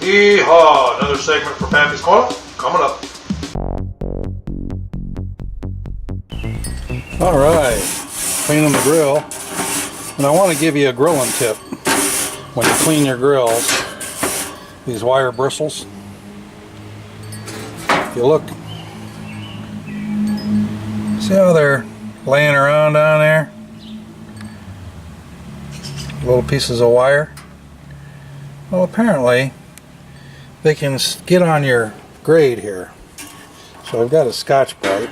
Yeehaw! Another segment for Pappy's Corner coming up. Alright, cleaning the grill. And I want to give you a grilling tip. When you clean your grills, these wire bristles, if you look, see how they're laying around down there? Little pieces of wire. Well, apparently they can get on your grate here. So I've got a Scotch-Brite,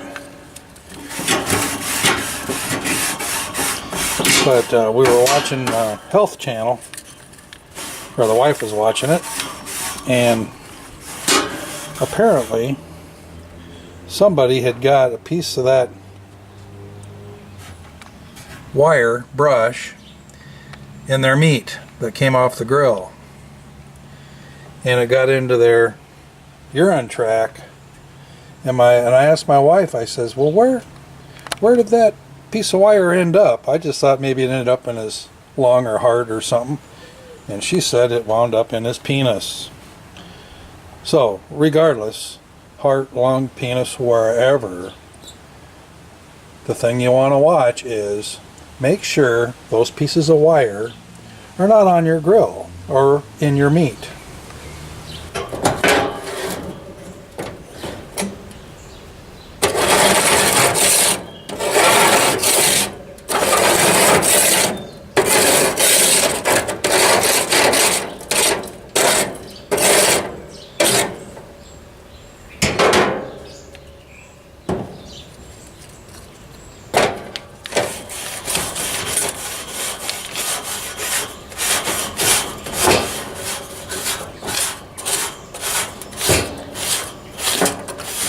but we were watching Health Channel, or the wife was watching it, and apparently somebody had got a piece of that wire brush in their meat that came off the grill, and it got into their urine tract. And I asked my wife, I says, well, where did that piece of wire end up? I just thought maybe it ended up in his lung or heart or something. And she said it wound up in his penis. So regardless, heart, lung, penis, wherever, the thing you want to watch is make sure those pieces of wire are not on your grill or in your meat.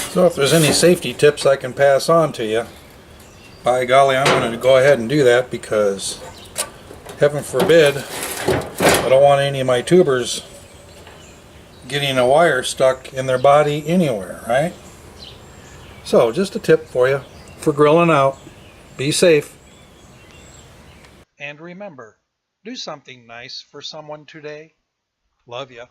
So if there's any safety tips I can pass on to you, by golly, I'm going to go ahead and do that, because heaven forbid I don't want any of my tubers getting a wire stuck in their body anywhere, right? So just a tip for you for grilling out. Be safe. And remember, do something nice for someone today. Love ya.